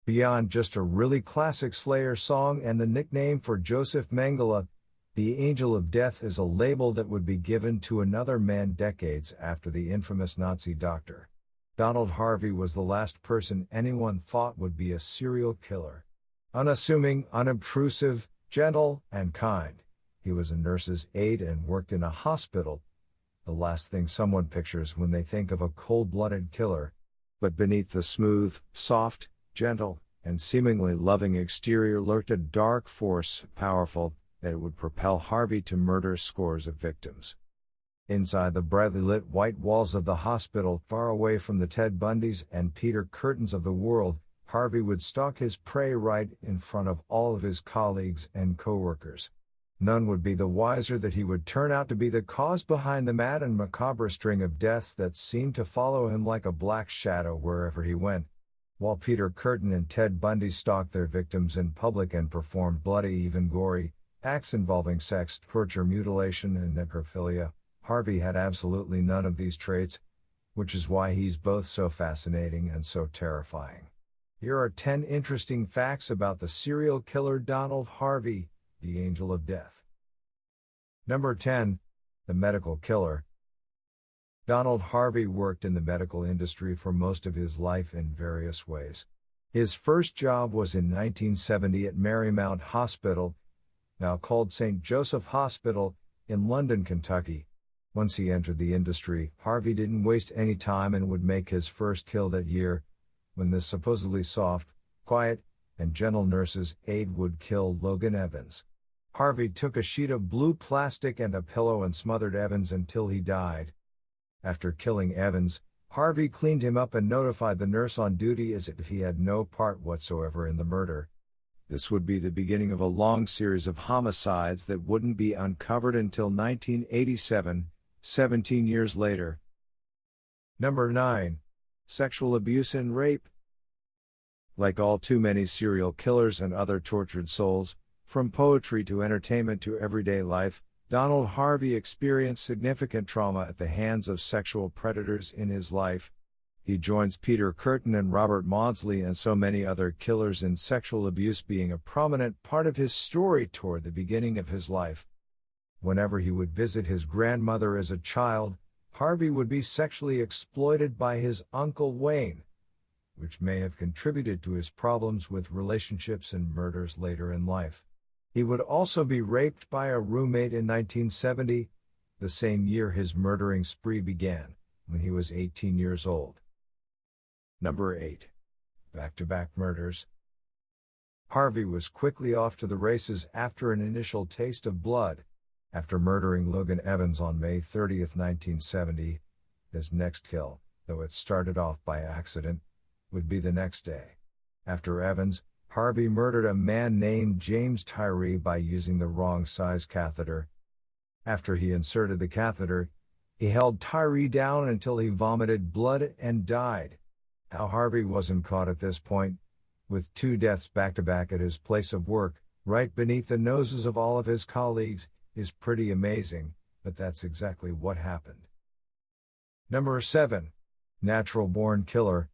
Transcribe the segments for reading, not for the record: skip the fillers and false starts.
Beyond just a really classic Slayer song and the nickname for Josef Mengele, the Angel of Death is a label that would be given to another man decades after the infamous Nazi doctor. Donald Harvey was the last person anyone thought would be a serial killer. Unassuming, unobtrusive, gentle, and kind, he was a nurse's aide and worked in a hospital. The last thing someone pictures when they think of a cold-blooded killer. But beneath the smooth, soft, gentle, and seemingly loving exterior lurked a dark force, powerful, that it would propel Harvey to murder scores of victims. Inside the brightly lit white walls of the hospital, far away from the Ted Bundys and Peter Kurtens of the world, Harvey would stalk his prey right in front of all of his colleagues and coworkers. None would be the wiser that he would turn out to be the cause behind the mad and macabre string of deaths that seemed to follow him like a black shadow wherever he went. While Peter Kurten and Ted Bundy stalked their victims in public and performed bloody, even gory, acts involving sex, torture, mutilation, and necrophilia, Harvey had absolutely none of these traits, which is why he's both so fascinating and so terrifying. Here are 10 interesting facts about the serial killer Donald Harvey, the Angel of Death. Number 10. The medical killer. Donald Harvey worked in the medical industry for most of his life in various ways. His first job was in 1970 at Marymount Hospital, now called St. Joseph Hospital, in London, Kentucky. Once he entered the industry, Harvey didn't waste any time and would make his first kill that year, when this supposedly soft, quiet, and gentle nurse's aide would kill Logan Evans. Harvey took a sheet of blue plastic and a pillow and smothered Evans until he died. After killing Evans, Harvey cleaned him up and notified the nurse on duty as if he had no part whatsoever in the murder. This would be the beginning of a long series of homicides that wouldn't be uncovered until 1987, 17 years later. Number 9. Sexual abuse and rape. Like all too many serial killers and other tortured souls, from poetry to entertainment to everyday life, Donald Harvey experienced significant trauma at the hands of sexual predators in his life. He joins Peter Kurten and Robert Maudsley and so many other killers in sexual abuse being a prominent part of his story toward the beginning of his life. Whenever he would visit his grandmother as a child, Harvey would be sexually exploited by his Uncle Wayne, which may have contributed to his problems with relationships and murders later in life. He would also be raped by a roommate in 1970, the same year his murdering spree began, when he was 18 years old. Number 8. Back-to-back murders. Harvey was quickly off to the races after an initial taste of blood. After murdering Logan Evans on May 30, 1970, his next kill, though it started off by accident, would be the next day. After Evans, Harvey murdered a man named James Tyree by using the wrong size catheter. After he inserted the catheter, he held Tyree down until he vomited blood and died. How Harvey wasn't caught at this point, with 2 deaths back-to-back at his place of work, right beneath the noses of all of his colleagues, is pretty amazing, but that's exactly what happened. Number 7. Natural-born killer.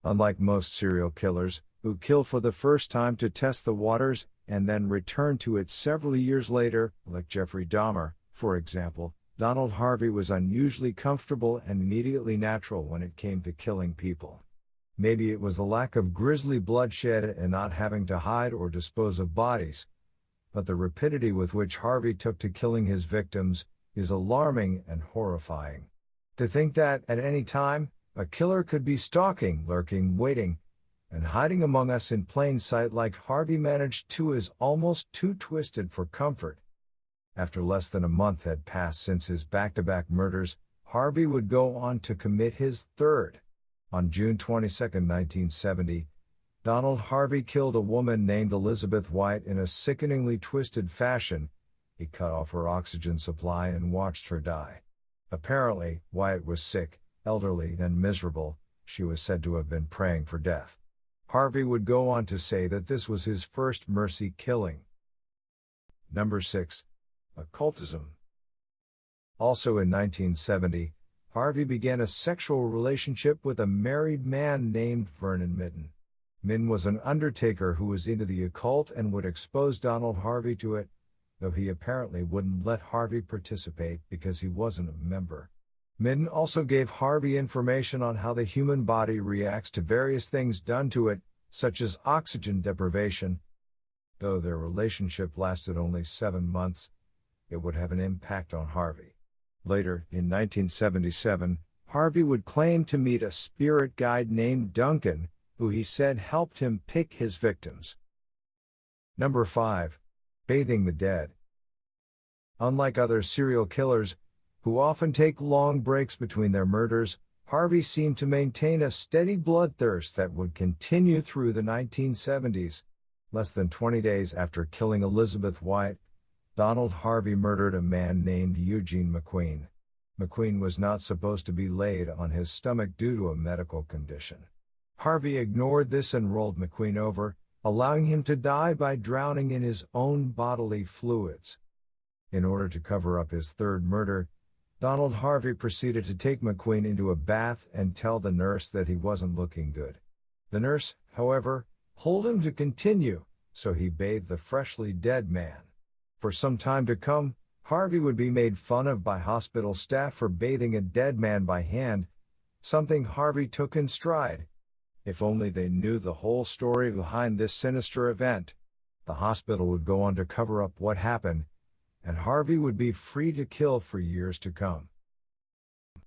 Unlike most serial killers, who kill for the first time to test the waters, and then return to it several years later, like Jeffrey Dahmer, for example, Donald Harvey was unusually comfortable and immediately natural when it came to killing people. Maybe it was the lack of grisly bloodshed and not having to hide or dispose of bodies, but the rapidity with which Harvey took to killing his victims is alarming and horrifying. To think that, at any time, a killer could be stalking, lurking, waiting, and hiding among us in plain sight like Harvey managed to is almost too twisted for comfort. After less than a month had passed since his back-to-back murders, Harvey would go on to commit his third. On June 22, 1970, Donald Harvey killed a woman named Elizabeth White in a sickeningly twisted fashion. He cut off her oxygen supply and watched her die. Apparently, White was sick, elderly, and miserable. She was said to have been praying for death. Harvey would go on to say that this was his first mercy killing. Number 6. Occultism. Also in 1970, Harvey began a sexual relationship with a married man named Vernon Mitten. Min was an undertaker who was into the occult and would expose Donald Harvey to it, though he apparently wouldn't let Harvey participate because he wasn't a member. Min also gave Harvey information on how the human body reacts to various things done to it, such as oxygen deprivation. Though their relationship lasted only 7 months, it would have an impact on Harvey. Later, in 1977, Harvey would claim to meet a spirit guide named Duncan, who he said helped him pick his victims. Number 5. Bathing the dead. Unlike other serial killers, who often take long breaks between their murders, Harvey seemed to maintain a steady bloodthirst that would continue through the 1970s. Less than 20 days after killing Elizabeth White, Donald Harvey murdered a man named Eugene McQueen. McQueen was not supposed to be laid on his stomach due to a medical condition. Harvey ignored this and rolled McQueen over, allowing him to die by drowning in his own bodily fluids. In order to cover up his third murder, Donald Harvey proceeded to take McQueen into a bath and tell the nurse that he wasn't looking good. The nurse, however, told him to continue, so he bathed the freshly dead man. For some time to come, Harvey would be made fun of by hospital staff for bathing a dead man by hand, something Harvey took in stride. If only they knew the whole story behind this sinister event. The hospital would go on to cover up what happened, and Harvey would be free to kill for years to come.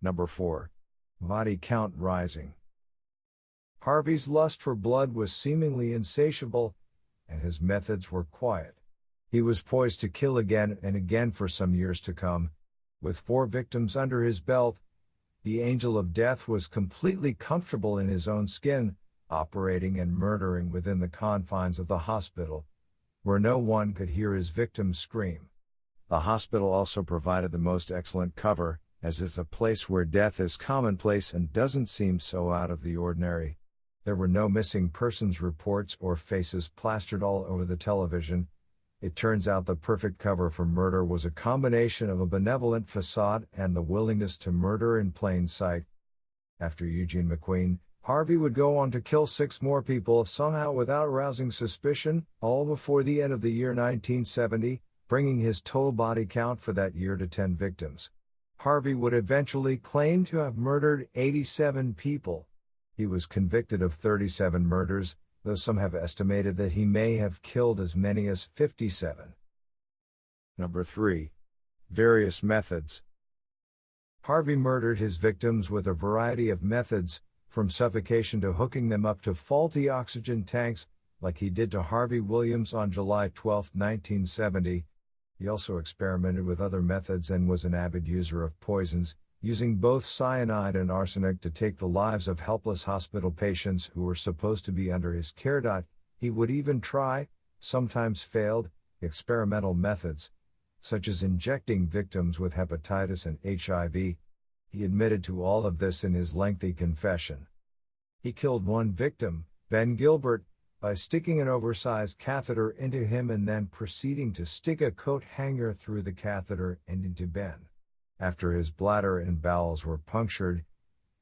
Number 4. Body count rising. Harvey's lust for blood was seemingly insatiable, and his methods were quiet. He was poised to kill again and again for some years to come. With 4 victims under his belt, the angel of death was completely comfortable in his own skin, operating and murdering within the confines of the hospital, where no one could hear his victims scream. The hospital also provided the most excellent cover, as it's a place where death is commonplace and doesn't seem so out of the ordinary. There were no missing persons reports or faces plastered all over the television. It turns out the perfect cover for murder was a combination of a benevolent facade and the willingness to murder in plain sight. After Eugene McQueen, Harvey would go on to kill 6 more people somehow without arousing suspicion, all before the end of the year 1970, bringing his total body count for that year to 10 victims. Harvey would eventually claim to have murdered 87 people. He was convicted of 37 murders, though some have estimated that he may have killed as many as 57. Number 3. Various methods. Harvey murdered his victims with a variety of methods, from suffocation to hooking them up to faulty oxygen tanks, like he did to Harvey Williams on July 12, 1970. He also experimented with other methods and was an avid user of poisons, using both cyanide and arsenic to take the lives of helpless hospital patients who were supposed to be under his care. He would even try, sometimes failed, experimental methods, such as injecting victims with hepatitis and HIV. He admitted to all of this in his lengthy confession. He killed one victim, Ben Gilbert, by sticking an oversized catheter into him and then proceeding to stick a coat hanger through the catheter and into Ben. After his bladder and bowels were punctured,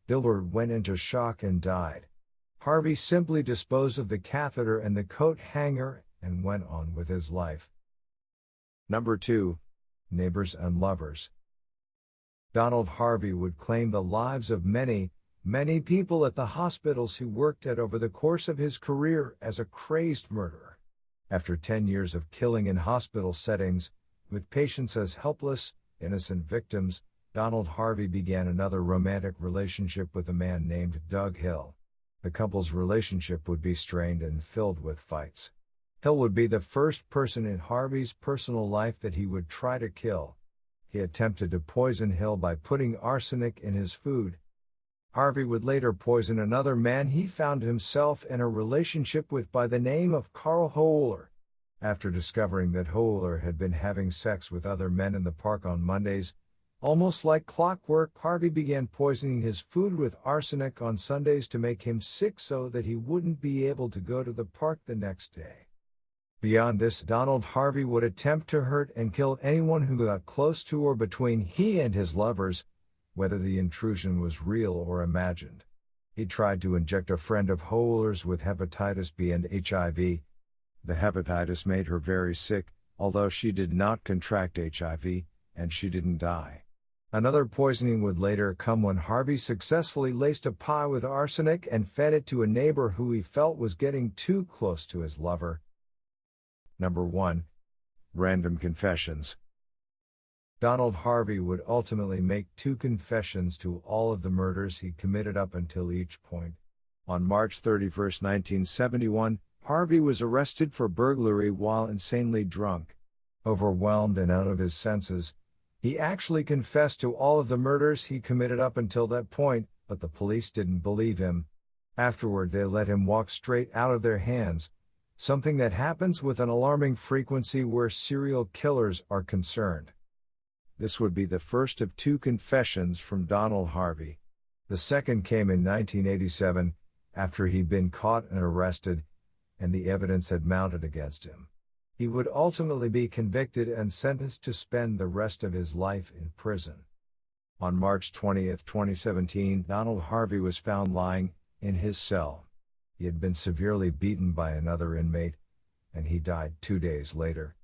Gilbert went into shock and died. Harvey simply disposed of the catheter and the coat hanger and went on with his life. Number 2. Neighbors and lovers. Donald Harvey would claim the lives of many people at the hospitals he worked at over the course of his career as a crazed murderer. After 10 years of killing in hospital settings, with patients as helpless, innocent victims, Donald Harvey began another romantic relationship with a man named Doug Hill. The couple's relationship would be strained and filled with fights. Hill would be the first person in Harvey's personal life that he would try to kill. He attempted to poison Hill by putting arsenic in his food. Harvey would later poison another man he found himself in a relationship with by the name of Carl Hohler. After discovering that Hohler had been having sex with other men in the park on Mondays, almost like clockwork, Harvey began poisoning his food with arsenic on Sundays to make him sick so that he wouldn't be able to go to the park the next day. Beyond this, Donald Harvey would attempt to hurt and kill anyone who got close to or between he and his lovers, whether the intrusion was real or imagined. He tried to inject a friend of Hohler's with hepatitis B and HIV. The hepatitis made her very sick, although she did not contract HIV, and she didn't die. Another poisoning would later come when Harvey successfully laced a pie with arsenic and fed it to a neighbor who he felt was getting too close to his lover. Number 1. Random confessions. Donald Harvey would ultimately make 2 confessions to all of the murders he committed up until each point. On March 31, 1971, Harvey was arrested for burglary while insanely drunk. Overwhelmed and out of his senses, he actually confessed to all of the murders he committed up until that point, but the police didn't believe him. Afterward, they let him walk straight out of their hands, something that happens with an alarming frequency where serial killers are concerned. This would be the first of 2 confessions from Donald Harvey. The second came in 1987, after he'd been caught and arrested, and the evidence had mounted against him. He would ultimately be convicted and sentenced to spend the rest of his life in prison. On March 20, 2017, Donald Harvey was found lying in his cell. He had been severely beaten by another inmate, and he died 2 days later.